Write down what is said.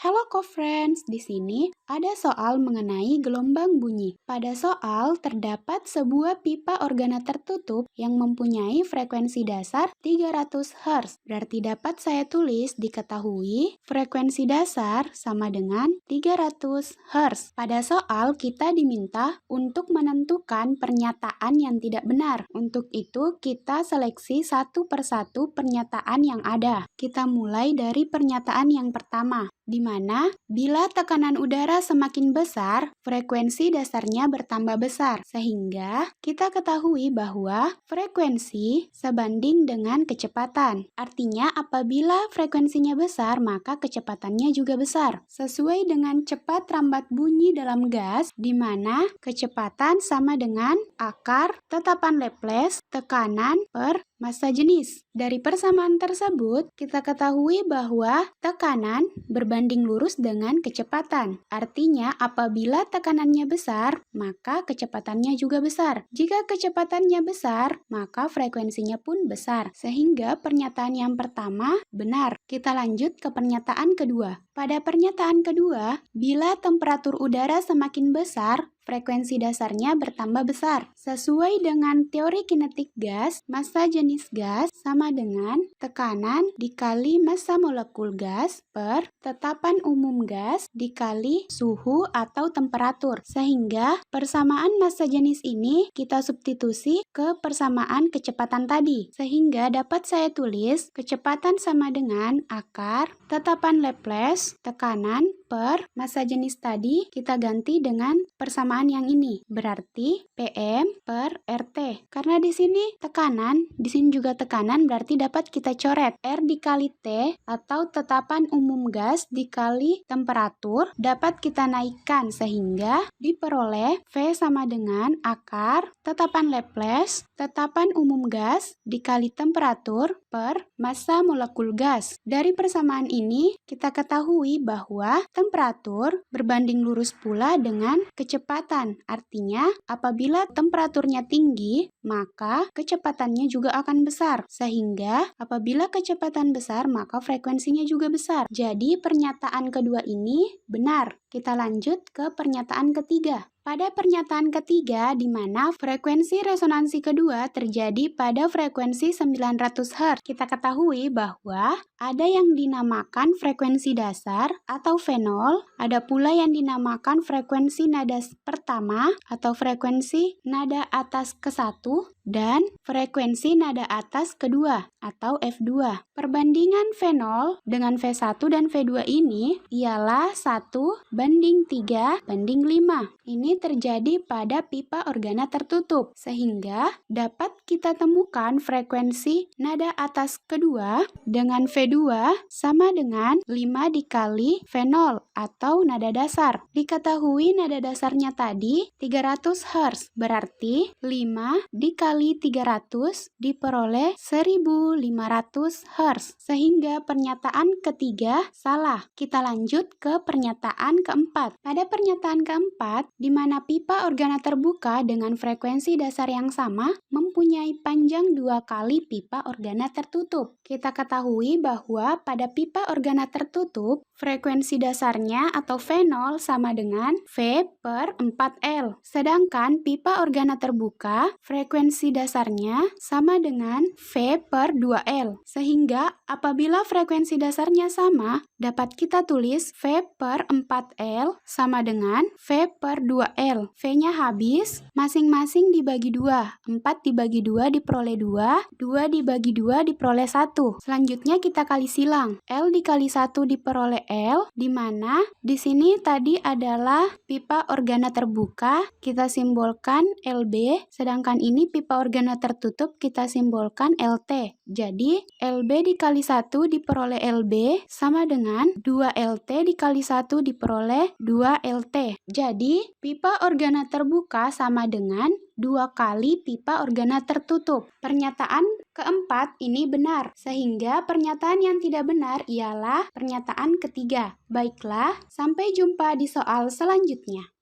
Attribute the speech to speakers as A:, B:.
A: Halo co-friends, di sini ada soal mengenai gelombang bunyi. Pada soal terdapat sebuah pipa organa tertutup yang mempunyai frekuensi dasar 300 Hz. Berarti dapat saya tulis diketahui frekuensi dasar sama dengan 300 Hz. Pada soal kita diminta untuk menentukan pernyataan yang tidak benar. Untuk itu kita seleksi satu persatu pernyataan yang ada. Kita mulai dari pernyataan yang pertama, di mana bila tekanan udara semakin besar, frekuensi dasarnya bertambah besar. Sehingga kita ketahui bahwa frekuensi sebanding dengan kecepatan. Artinya apabila frekuensinya besar, maka kecepatannya juga besar. Sesuai dengan cepat rambat bunyi dalam gas, di mana kecepatan sama dengan akar tetapan Laplace tekanan per massa jenis. Dari persamaan tersebut, kita ketahui bahwa tekanan berbanding lurus dengan kecepatan. Artinya, apabila tekanannya besar, maka kecepatannya juga besar. Jika kecepatannya besar, maka frekuensinya pun besar. Sehingga pernyataan yang pertama benar. Kita lanjut ke pernyataan kedua. Pada pernyataan kedua, bila temperatur udara semakin besar, frekuensi dasarnya bertambah besar. Sesuai dengan teori kinetik gas, massa jenis gas sama dengan tekanan dikali massa molekul gas per tetapan umum gas dikali suhu atau temperatur. Sehingga persamaan massa jenis ini kita substitusi ke persamaan kecepatan tadi. Sehingga dapat saya tulis kecepatan sama dengan akar tetapan Laplace tekanan per massa jenis tadi kita ganti dengan persamaan yang ini. Berarti PM per RT. Karena di sini tekanan, di sini juga tekanan, berarti dapat kita coret R dikali T atau tetapan umum gas dikali temperatur dapat kita naikkan sehingga diperoleh V sama dengan akar tetapan Laplace tetapan umum gas dikali temperatur per massa molekul gas. Dari persamaan ini kita ketahui bahwa temperatur berbanding lurus pula dengan kecepatan. Artinya, apabila temperaturnya tinggi, maka kecepatannya juga akan besar. Sehingga, apabila kecepatan besar, maka frekuensinya juga besar. Jadi, pernyataan kedua ini benar. Kita lanjut ke pernyataan ketiga. Pada pernyataan ketiga, di mana frekuensi resonansi kedua terjadi pada frekuensi 900 Hz, kita ketahui bahwa ada yang dinamakan frekuensi dasar atau V0, ada pula yang dinamakan frekuensi nada pertama atau frekuensi nada atas ke-1, dan frekuensi nada atas kedua atau F2. Perbandingan V0 dengan V1 dan V2 ini ialah 1:3:5. Ini terjadi pada pipa organa tertutup, sehingga dapat kita temukan frekuensi nada atas kedua dengan V2 sama dengan 5 dikali V0 atau nada dasar. Diketahui nada dasarnya tadi 300 Hz, berarti 5 dikali 300 diperoleh 1500 Hz, sehingga pernyataan ketiga salah. Kita lanjut ke pernyataan keempat. Pada pernyataan keempat, di mana pipa organa terbuka dengan frekuensi dasar yang sama mempunyai panjang 2 kali pipa organa tertutup. Kita ketahui bahwa pada pipa organa tertutup, frekuensi dasarnya atau V0 sama dengan V per 4L. Sedangkan pipa organa terbuka, frekuensi dasarnya sama dengan V per 2L. Sehingga apabila frekuensi dasarnya sama, dapat kita tulis V per 4L sama dengan V per 2L. V-nya habis, masing-masing dibagi 2. 4 dibagi 2 diperoleh 2, 2 dibagi 2 diperoleh 1. Selanjutnya kita kali silang. L dikali 1 diperoleh L, di mana di sini tadi adalah pipa organa terbuka, kita simbolkan LB, sedangkan ini pipa organa tertutup, kita simbolkan LT. Jadi, LB dikali 1 diperoleh LB sama dengan 2LT dikali 1 diperoleh 2LT. Jadi, pipa organa terbuka sama dengan 2 kali pipa organa tertutup. Pernyataan keempat ini benar, sehingga pernyataan yang tidak benar ialah pernyataan ketiga. Baiklah, sampai jumpa di soal selanjutnya.